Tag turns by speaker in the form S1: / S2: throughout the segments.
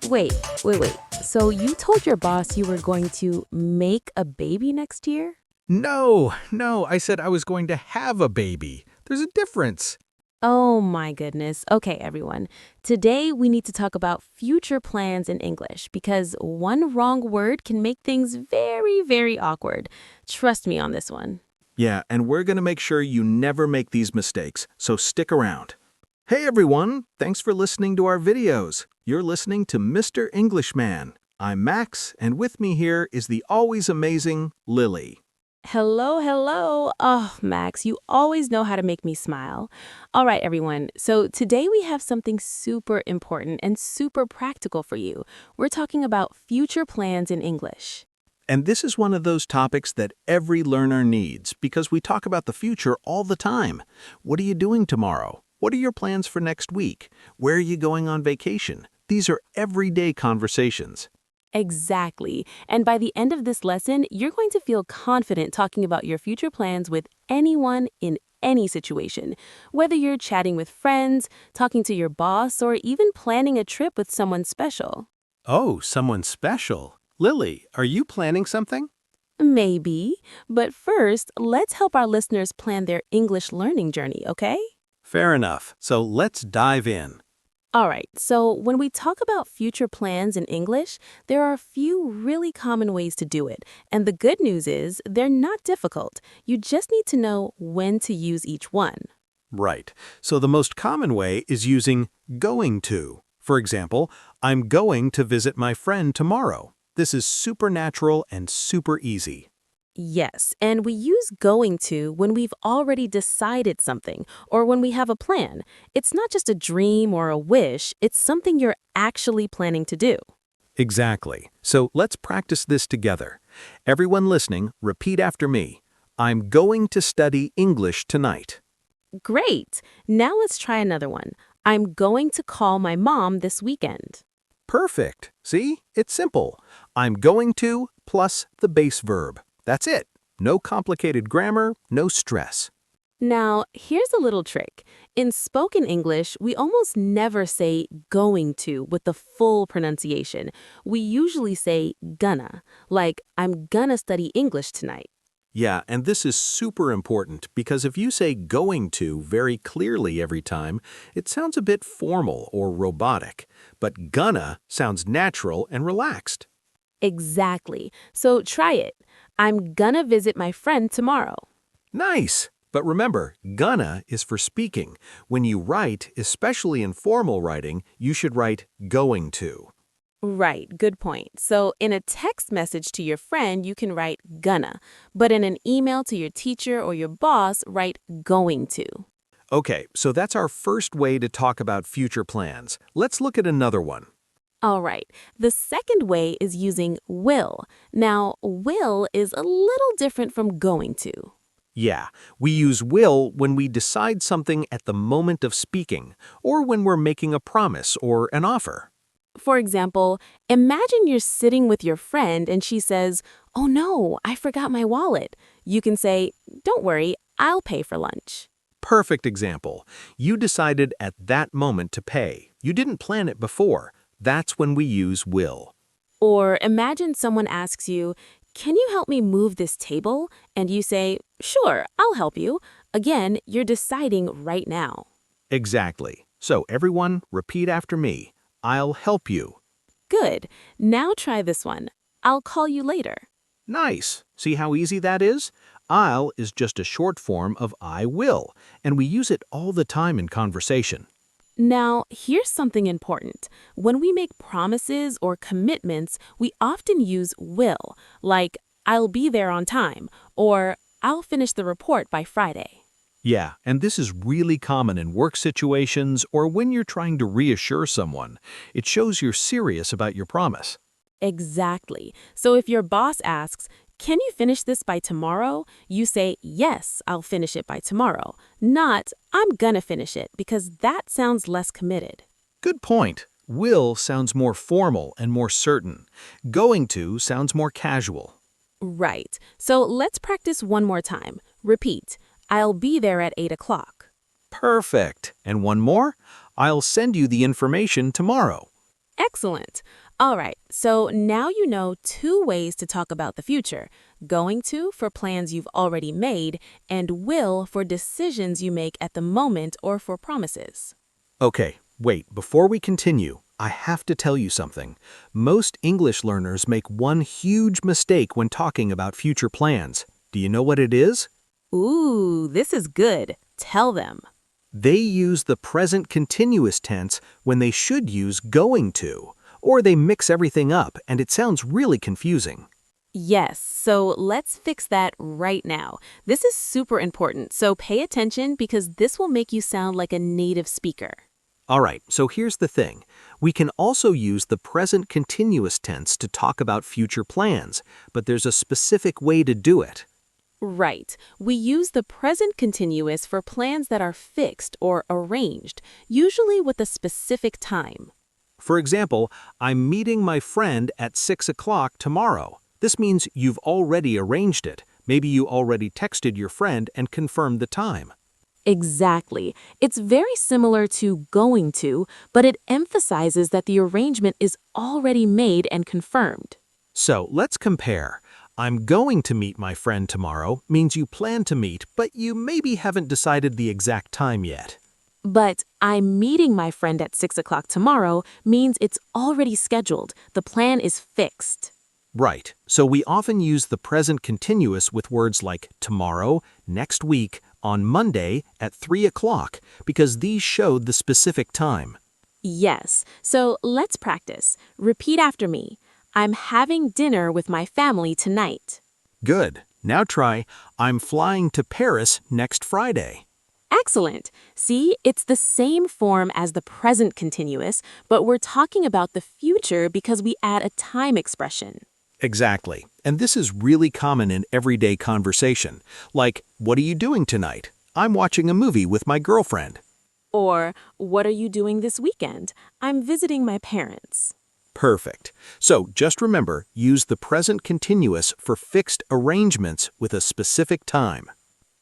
S1: Wait, wait. So you told your boss you were going to make a baby next year?
S2: No, I said I was going to have a baby. There's a difference.
S1: Oh my goodness. Okay, everyone. Today we need to talk about future plans in English because one wrong word can make things very, very awkward. Trust me on this one.
S2: Yeah, and we're going to make sure you never make these mistakes, so stick around. Hey everyone, thanks for listening to our videos. You're listening to Mr. Englishman. I'm Max, and with me here is the always amazing Lily.
S1: Hello. Oh, Max, you always know how to make me smile. All right, everyone. So today we have something super important and super practical for you. We're talking about future plans in English.
S2: And this is one of those topics that every learner needs because we talk about the future all the time. What are you doing tomorrow? What are your plans for next week? Where are you going on vacation? These are everyday conversations.
S1: Exactly. And by the end of this lesson, you're going to feel confident talking about your future plans with anyone in any situation. Whether you're chatting with friends, talking to your boss, or even planning a trip with someone special.
S2: Oh, someone special. Lily, are you planning something?
S1: Maybe. But first, let's help our listeners plan their English learning journey, okay?
S2: Fair enough. So let's dive in.
S1: All right, so when we talk about future plans in English, there are a few really common ways to do it. And the good news is they're not difficult. You just need to know when to use each one.
S2: Right. So the most common way is using going to. For example, I'm going to visit my friend tomorrow. This is super natural and super easy.
S1: Yes, and we use going to when we've already decided something or when we have a plan. It's not just a dream or a wish, it's something you're actually planning to do.
S2: Exactly. So let's practice this together. Everyone listening, repeat after me. I'm going to study English tonight.
S1: Great! Now let's try another one. I'm going to call my mom this weekend.
S2: Perfect. See? It's simple. I'm going to plus the base verb. That's it. No complicated grammar, no stress.
S1: Now, here's a little trick. In spoken English, we almost never say going to with the full pronunciation. We usually say gonna, like I'm gonna study English tonight.
S2: Yeah, and this is super important because if you say going to very clearly every time, it sounds a bit formal or robotic. But gonna sounds natural and relaxed.
S1: Exactly. So try it. I'm gonna visit my friend tomorrow.
S2: Nice! But remember, gonna is for speaking. When you write, especially in formal writing, you should write going to.
S1: Right, good point. So in a text message to your friend, you can write gonna, but in an email to your teacher or your boss, write going to.
S2: Okay, so that's our first way to talk about future plans. Let's look at another one.
S1: All right, the second way is using will. Now, will is a little different from going to.
S2: Yeah, we use will when we decide something at the moment of speaking, or when we're making a promise or an offer.
S1: For example, imagine you're sitting with your friend and she says, "Oh no, I forgot my wallet." You can say, "Don't worry, I'll pay for lunch."
S2: Perfect example. You decided at that moment to pay. You didn't plan it before. That's when we use will.
S1: Or imagine someone asks you, "Can you help me move this table?" And you say, "Sure, I'll help you." Again, you're deciding right now.
S2: Exactly. So everyone, repeat after me. I'll help you.
S1: Good. Now try this one. I'll call you later.
S2: Nice. See how easy that is? I'll is just a short form of I will, and we use it all the time in conversation.
S1: Now, here's something important. When we make promises or commitments, we often use will, like "I'll be there on time" or "I'll finish the report by Friday."
S2: Yeah, and this is really common in work situations or when you're trying to reassure someone. It shows you're serious about your promise.
S1: Exactly. So if your boss asks, "Can you finish this by tomorrow?" You say, "Yes, I'll finish it by tomorrow." Not, "I'm gonna finish it," because that sounds less committed.
S2: Good point. Will sounds more formal and more certain. Going to sounds more casual.
S1: Right. So let's practice one more time. Repeat. I'll be there at 8 o'clock.
S2: Perfect. And one more. I'll send you the information tomorrow.
S1: Excellent. All right, so now you know two ways to talk about the future: going to for plans you've already made, and will for decisions you make at the moment or for promises.
S2: Okay, wait, before we continue, I have to tell you something. Most English learners make one huge mistake when talking about future plans. Do you know what it is?
S1: Ooh, this is good. Tell them.
S2: They use the present continuous tense when they should use going to, or they mix everything up and it sounds really confusing.
S1: Yes, so let's fix that right now. This is super important, so pay attention because this will make you sound like a native speaker.
S2: All right, so here's the thing. We can also use the present continuous tense to talk about future plans, but there's a specific way to do it.
S1: Right. We use the present continuous for plans that are fixed or arranged, usually with a specific time.
S2: For example, I'm meeting my friend at 6 o'clock tomorrow. This means you've already arranged it. Maybe you already texted your friend and confirmed the time.
S1: Exactly. It's very similar to going to, but it emphasizes that the arrangement is already made and confirmed.
S2: So let's compare. I'm going to meet my friend tomorrow means you plan to meet, but you maybe haven't decided the exact time yet.
S1: But I'm meeting my friend at 6 o'clock tomorrow means it's already scheduled. The plan is fixed.
S2: Right, so we often use the present continuous with words like tomorrow, next week, on Monday at 3 o'clock, because these showed the specific time.
S1: Yes, so let's practice. Repeat after me. I'm having dinner with my family tonight.
S2: Good. Now try, I'm flying to Paris next Friday.
S1: Excellent. See, it's the same form as the present continuous, but we're talking about the future because we add a time expression.
S2: Exactly. And this is really common in everyday conversation. Like, what are you doing tonight? I'm watching a movie with my girlfriend.
S1: Or, what are you doing this weekend? I'm visiting my parents.
S2: Perfect. So just remember, use the present continuous for fixed arrangements with a specific time.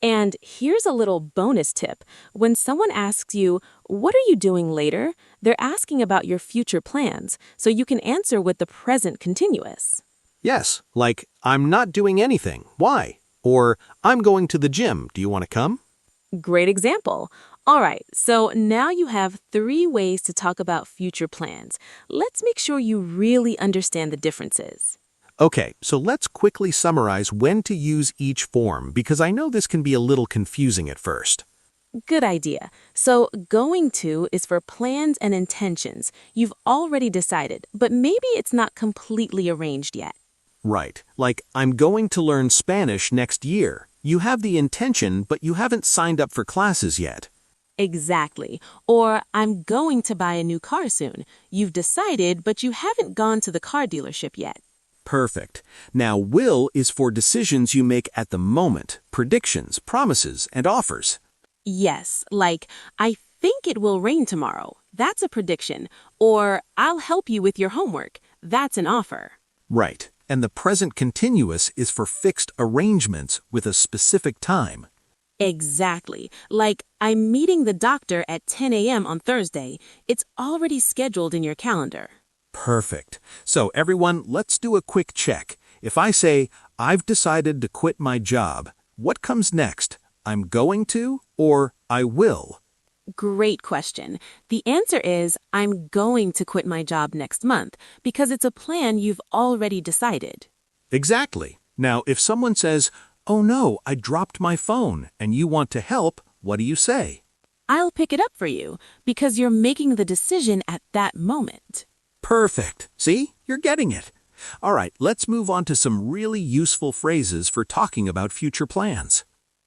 S1: And here's a little bonus tip. When someone asks you, what are you doing later? They're asking about your future plans, so you can answer with the present continuous.
S2: Yes, like, I'm not doing anything. Why? Or, I'm going to the gym. Do you want to come?
S1: Great example. All right, so now you have three ways to talk about future plans. Let's make sure you really understand the differences.
S2: Okay, so let's quickly summarize when to use each form because I know this can be a little confusing at first.
S1: Good idea. So going to is for plans and intentions. You've already decided, but maybe it's not completely arranged yet.
S2: Right, like, I'm going to learn Spanish next year. You have the intention, but you haven't signed up for classes yet.
S1: Exactly. Or I'm going to buy a new car soon. You've decided, but you haven't gone to the car dealership yet.
S2: Perfect. Now, will is for decisions you make at the moment, predictions, promises, and offers.
S1: Yes, like, I think it will rain tomorrow. That's a prediction. Or I'll help you with your homework. That's an offer.
S2: Right. And the present continuous is for fixed arrangements with a specific time.
S1: Exactly. Like, I'm meeting the doctor at 10 a.m. on Thursday. It's already scheduled in your calendar.
S2: Perfect. So everyone, let's do a quick check. If I say, I've decided to quit my job, what comes next? I'm going to or I will?
S1: Great question. The answer is, I'm going to quit my job next month because it's a plan you've already decided.
S2: Exactly. Now, if someone says, oh no, I dropped my phone, and you want to help, what do you say?
S1: I'll pick it up for you because you're making the decision at that moment.
S2: Perfect. See? You're getting it. All right, let's move on to some really useful phrases for talking about future plans.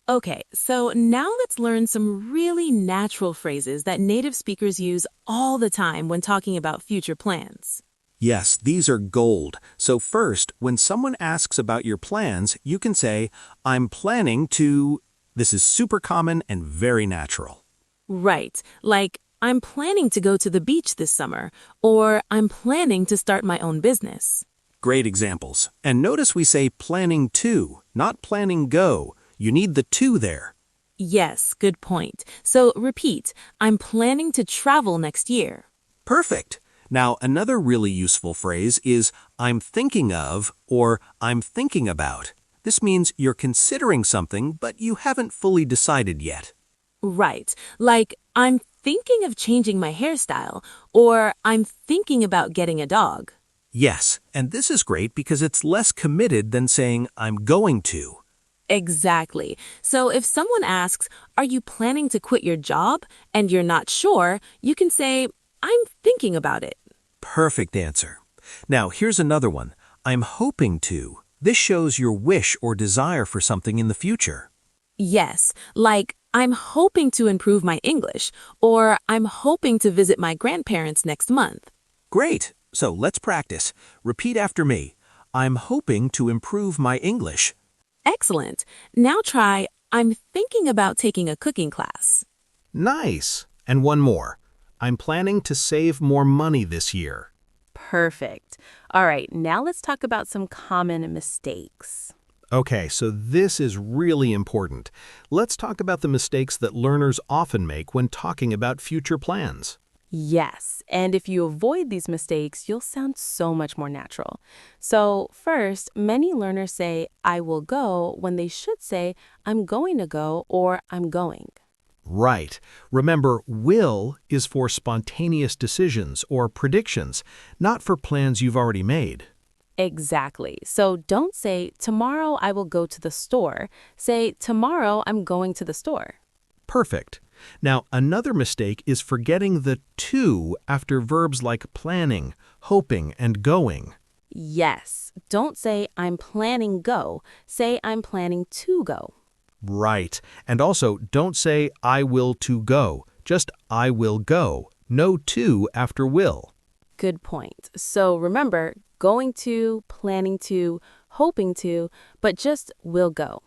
S1: Okay, so now let's learn some really natural phrases that native speakers use all the time when talking about future plans.
S2: Yes, these are gold. So first, when someone asks about your plans, you can say, I'm planning to... This is super common and very natural.
S1: Right, like, I'm planning to go to the beach this summer, or I'm planning to start my own business.
S2: Great examples. And notice we say planning to, not planning go. You need the to there.
S1: Yes, good point. So repeat, I'm planning to travel next year.
S2: Perfect.
S3: Now, another really useful phrase is I'm thinking of or I'm thinking about. This means you're considering something, but you haven't fully decided yet.
S1: Right, like I'm thinking of changing my hairstyle, or I'm thinking about getting a dog.
S3: Yes, and this is great because it's less committed than saying I'm going to.
S1: Exactly. So if someone asks, are you planning to quit your job? And you're not sure, you can say, I'm thinking about it.
S3: Perfect answer. Now, here's another one. I'm hoping to. This shows your wish or desire for something in the future.
S1: Yes, like I'm hoping to improve my English, or I'm hoping to visit my grandparents next month.
S3: Great. So let's practice. Repeat after me. I'm hoping to improve my English.
S1: Excellent. Now try, I'm thinking about taking a cooking class.
S2: Nice. And one more. I'm planning to save more money this year.
S1: Perfect. All right, now let's talk about some common mistakes.
S2: Okay, so this is really important. Let's talk about the mistakes that learners often make when talking about future plans.
S1: Yes, and if you avoid these mistakes, you'll sound so much more natural. So, first, many learners say, I will go, when they should say, I'm going to go or I'm going.
S2: Right. Remember, will is for spontaneous decisions or predictions, not for plans you've already made.
S1: Exactly. So don't say, tomorrow I will go to the store. Say, tomorrow I'm going to the store.
S2: Perfect. Now, another mistake is forgetting the to after verbs like planning, hoping, and going.
S1: Yes. Don't say, I'm planning go. Say, I'm planning to go.
S2: Right. And also, don't say I will to go. Just I will go. No to after will.
S1: Good point. So remember, going to, planning to, hoping to, but just will go.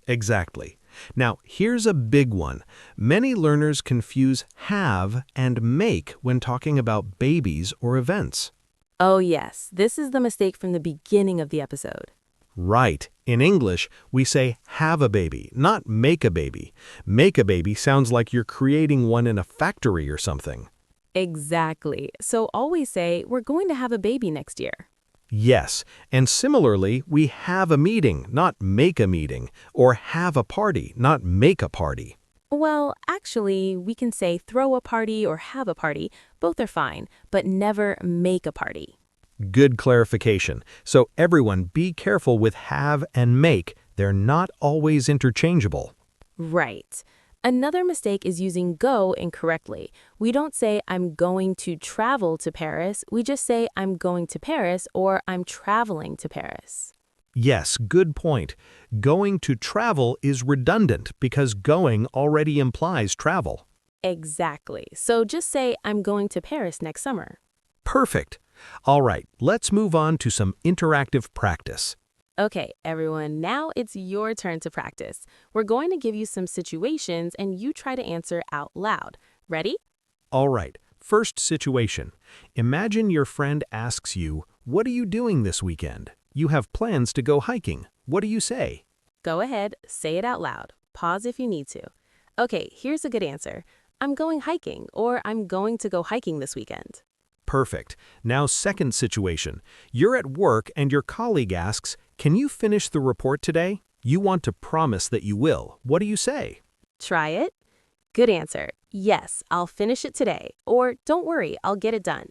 S2: Exactly. Now, here's a big one. Many learners confuse have and make when talking about babies or events.
S1: Oh, yes. This is the mistake from the beginning of the episode.
S2: Right. In English, we say have a baby, not make a baby. Make a baby sounds like you're creating one in a factory or something.
S1: Exactly. So always say, we're going to have a baby next year.
S2: Yes, and similarly, we have a meeting, not make a meeting, or have a party, not make a party.
S1: Well, actually, we can say throw a party or have a party. Both are fine, but never make a party.
S2: Good clarification. So everyone be careful with have and make. They're not always interchangeable.
S1: Right. Another mistake is using go incorrectly. We don't say I'm going to travel to Paris. We just say I'm going to Paris or I'm traveling to Paris.
S2: Yes, good point. Going to travel is redundant because going already implies travel.
S1: Exactly. So just say I'm going to Paris next summer.
S2: Perfect. All right, let's move on to some interactive practice.
S1: Okay, everyone, now it's your turn to practice. We're going to give you some situations and you try to answer out loud. Ready?
S2: All right, first situation. Imagine your friend asks you, "What are you doing this weekend?" You have plans to go hiking. What do you say?
S1: Go ahead, say it out loud. Pause if you need to. Okay, here's a good answer. I'm going hiking or I'm going to go hiking this weekend.
S2: Perfect. Now, second situation. You're at work and your colleague asks, "Can you finish the report today?" You want to promise that you will. What do you say?
S1: Try it. Good answer. Yes, I'll finish it today. Or don't worry, I'll get it done.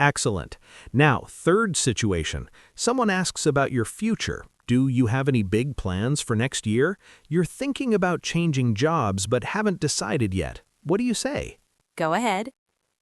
S2: Excellent. Now, third situation. Someone asks about your future. Do you have any big plans for next year? You're thinking about changing jobs but haven't decided yet. What do you say?
S1: Go ahead.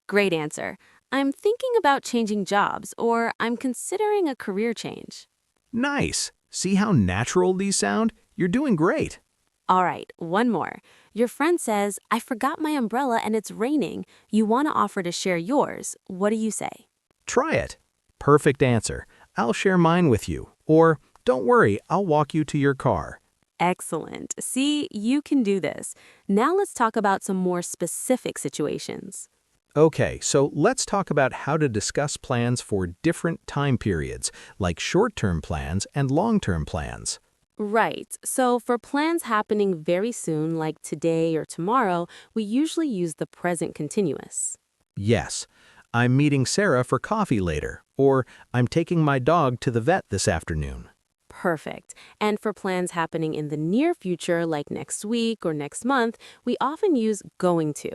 S1: Great answer. I'm thinking about changing jobs or I'm considering a career change.
S2: Nice. See how natural these sound? You're doing great.
S1: All right, one more. Your friend says, I forgot my umbrella and it's raining. You want to offer to share yours. What do you say?
S2: Try it. Perfect answer. I'll share mine with you. Or, don't worry, I'll walk you to your car.
S1: Excellent. See, you can do this. Now let's talk about some more specific situations.
S2: Okay, so let's talk about how to discuss plans for different time periods, like short-term plans and long-term plans.
S1: Right. So for plans happening very soon, like today or tomorrow, we usually use the present continuous.
S2: Yes. I'm meeting Sarah for coffee later, or I'm taking my dog to the vet this afternoon.
S1: Perfect. And for plans happening in the near future, like next week or next month, we often use going to.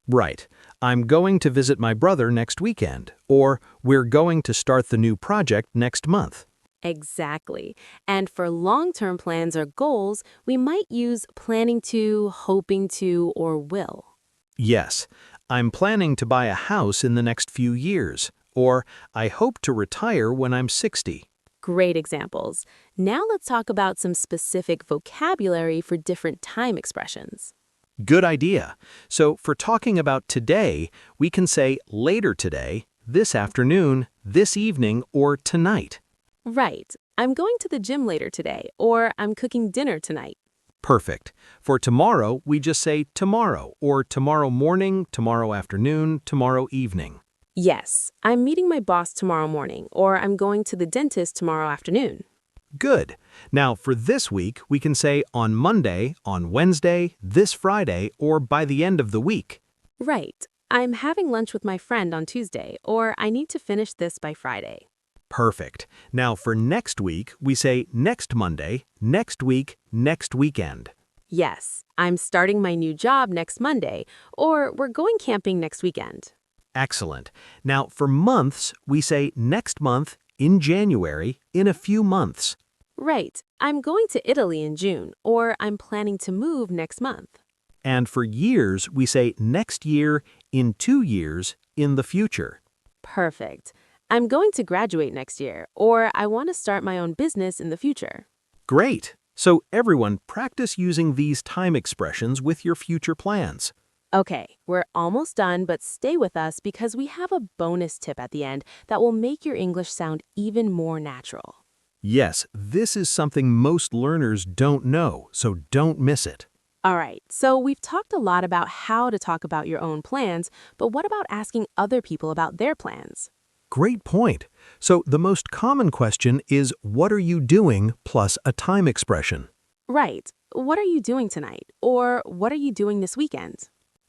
S2: Right. I'm going to visit my brother next weekend, or we're going to start the new project next month.
S1: Exactly. And for long-term plans or goals, we might use planning to, hoping to, or will.
S2: Yes, I'm planning to buy a house in the next few years, or I hope to retire when I'm 60.
S1: Great examples. Now let's talk about some specific vocabulary for different time expressions.
S2: Good idea. So for talking about today, we can say later today, this afternoon, this evening, or tonight.
S1: Right. I'm going to the gym later today, or I'm cooking dinner tonight.
S2: Perfect. For tomorrow, we just say tomorrow, or tomorrow morning, tomorrow afternoon, tomorrow evening.
S1: Yes, I'm meeting my boss tomorrow morning, or I'm going to the dentist tomorrow afternoon.
S2: Good. Now, for this week, we can say on Monday, on Wednesday, this Friday, or by the end of the week.
S1: Right. I'm having lunch with my friend on Tuesday, or I need to finish this by Friday.
S2: Perfect. Now, for next week, we say next Monday, next week, next weekend.
S1: Yes, I'm starting my new job next Monday, or we're going camping next weekend.
S2: Excellent. Now, for months, we say next month, in January, in a few months.
S1: Right. I'm going to Italy in June, or I'm planning to move next month.
S2: And for years, we say next year, in 2 years, in the future.
S1: Perfect. I'm going to graduate next year, or I want to start my own business in the future.
S2: Great. So everyone, practice using these time expressions with your future plans.
S1: Okay, we're almost done, but stay with us because we have a bonus tip at the end that will make your English sound even more natural.
S2: Yes, this is something most learners don't know, so don't miss it.
S1: All right, so we've talked a lot about how to talk about your own plans, but what about asking other people about their plans?
S2: Great point. So the most common question is, what are you doing, plus a time expression.
S1: Right. What are you doing tonight? Or what are you doing this weekend?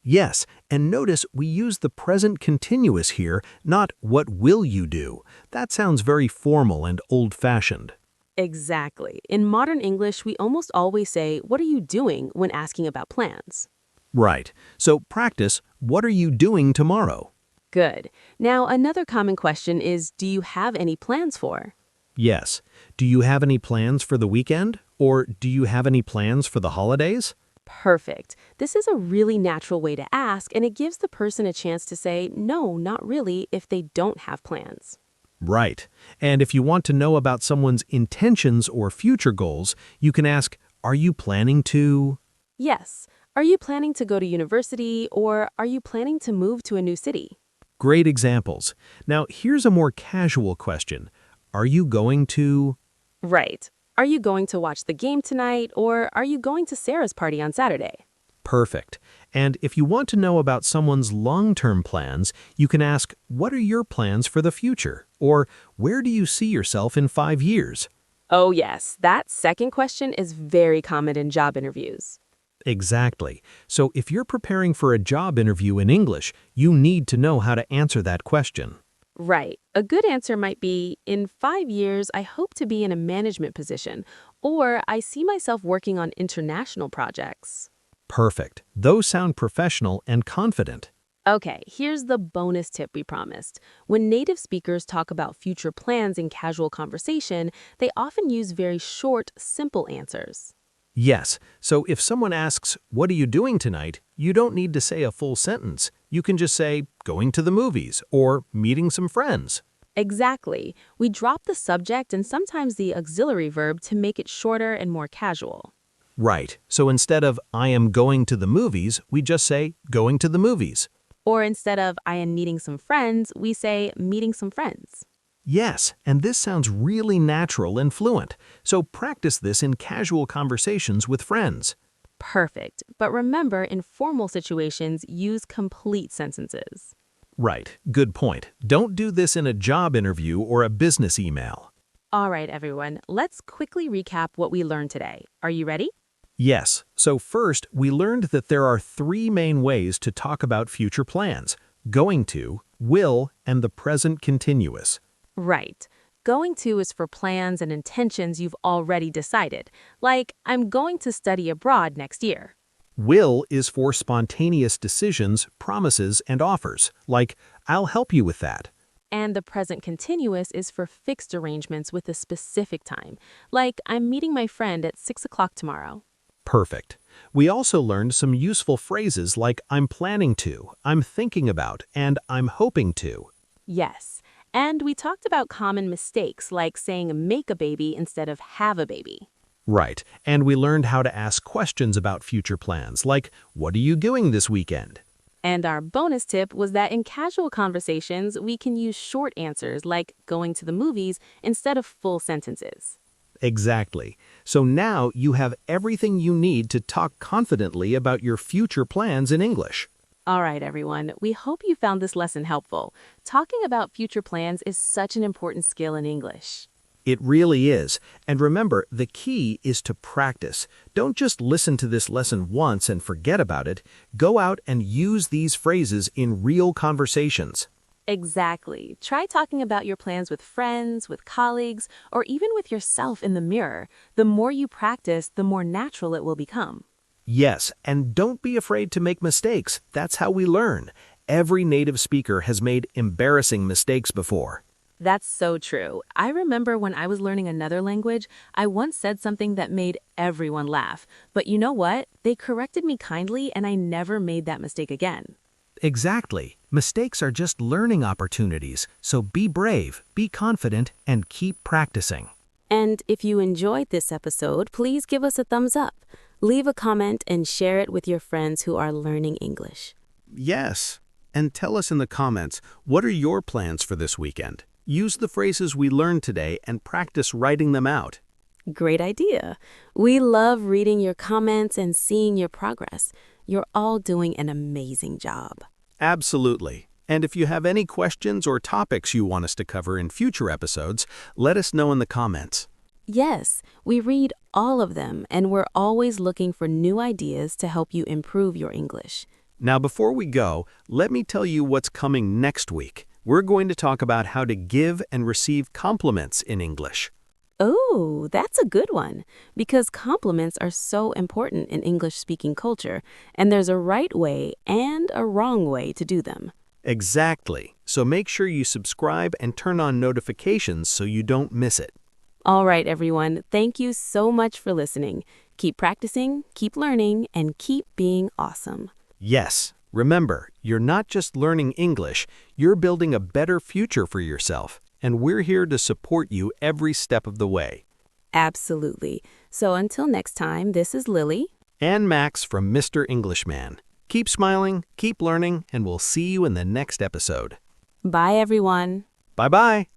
S2: Yes, and notice we use the present continuous here, not what will you do. That sounds very formal and old-fashioned.
S1: Exactly. In modern English, we almost always say, what are you doing when asking about plans?
S2: Right. So practice, what are you doing tomorrow?
S1: Good. Now, another common question is, do you have any plans for?
S2: Yes. Do you have any plans for the weekend? Or do you have any plans for the holidays?
S1: Perfect. This is a really natural way to ask, and it gives the person a chance to say, no, not really, if they don't have plans.
S2: Right. And if you want to know about someone's intentions or future goals, you can ask, are you planning to?
S1: Yes. Are you planning to go to university, or are you planning to move to a new city?
S2: Great examples. Now, here's a more casual question. Are you going to?
S1: Right. Are you going to watch the game tonight, or are you going to Sarah's party on Saturday?
S2: Perfect. And if you want to know about someone's long-term plans, you can ask, what are your plans for the future? Or where do you see yourself in 5 years?
S1: Oh, yes. That second question is very common in job interviews.
S2: Exactly. So if you're preparing for a job interview in English, you need to know how to answer that question.
S1: Right. A good answer might be, in 5 years, I hope to be in a management position, or I see myself working on international projects.
S2: Perfect. Those sound professional and confident.
S1: Okay, here's the bonus tip we promised. When native speakers talk about future plans in casual conversation, they often use very short, simple answers.
S2: Yes, so if someone asks, what are you doing tonight? You don't need to say a full sentence. You can just say, going to the movies, or meeting some friends.
S1: Exactly. We drop the subject and sometimes the auxiliary verb to make it shorter and more casual.
S2: Right, so instead of, I am going to the movies, we just say, going to the movies.
S1: Or instead of, I am meeting some friends, we say, meeting some friends.
S2: Yes, and this sounds really natural and fluent, so practice this in casual conversations with friends.
S1: Perfect. But remember, in formal situations, use complete sentences.
S2: Right, good point. Don't do this in a job interview or a business email.
S1: All right, everyone, let's quickly recap what we learned today. Are you ready?
S2: Yes, so first, we learned that there are 3 main ways to talk about future plans. Going to, will, and the present continuous.
S1: Right. Going to is for plans and intentions you've already decided, like I'm going to study abroad next year.
S2: Will is for spontaneous decisions, promises, and offers, like, I'll help you with that.
S1: And the present continuous is for fixed arrangements with a specific time, like I'm meeting my friend at 6 o'clock tomorrow.
S2: Perfect. We also learned some useful phrases like I'm planning to, I'm thinking about, and I'm hoping to.
S1: Yes. And we talked about common mistakes like saying make a baby instead of have a baby.
S2: Right, and we learned how to ask questions about future plans, like, what are you doing this weekend?
S1: And our bonus tip was that in casual conversations, we can use short answers like going to the movies instead of full sentences.
S2: Exactly. So now you have everything you need to talk confidently about your future plans in English.
S1: All right, everyone, we hope you found this lesson helpful. Talking about future plans is such an important skill in English.
S2: It really is. And remember, the key is to practice. Don't just listen to this lesson once and forget about it. Go out and use these phrases in real conversations.
S1: Exactly. Try talking about your plans with friends, with colleagues, or even with yourself in the mirror. The more you practice, the more natural it will become.
S2: Yes, and don't be afraid to make mistakes. That's how we learn. Every native speaker has made embarrassing mistakes before.
S1: That's so true. I remember when I was learning another language, I once said something that made everyone laugh. But you know what? They corrected me kindly and I never made that mistake again.
S2: Exactly. Mistakes are just learning opportunities, so be brave, be confident, and keep practicing.
S1: And if you enjoyed this episode, please give us a thumbs up. Leave a comment and share it with your friends who are learning English.
S2: Yes, and tell us in the comments, what are your plans for this weekend? Use the phrases we learned today and practice writing them out.
S1: Great idea. We love reading your comments and seeing your progress. You're all doing an amazing job.
S2: Absolutely. And if you have any questions or topics you want us to cover in future episodes, let us know in the comments.
S1: Yes, we read all of them, and we're always looking for new ideas to help you improve your English.
S2: Now, before we go, let me tell you what's coming next week. We're going to talk about how to give and receive compliments in English.
S1: Oh, that's a good one, because compliments are so important in English-speaking culture, and there's a right way and a wrong way to do them.
S2: Exactly. So make sure you subscribe and turn on notifications so you don't miss it.
S1: All right, everyone, thank you so much for listening. Keep practicing, keep learning, and keep being awesome.
S2: Yes, remember, you're not just learning English, you're building a better future for yourself, and we're here to support you every step of the way.
S1: Absolutely. So until next time, this is Lily.
S2: And Max from Mr. Englishman. Keep smiling, keep learning, and we'll see you in the next episode.
S1: Bye, everyone.
S2: Bye-bye.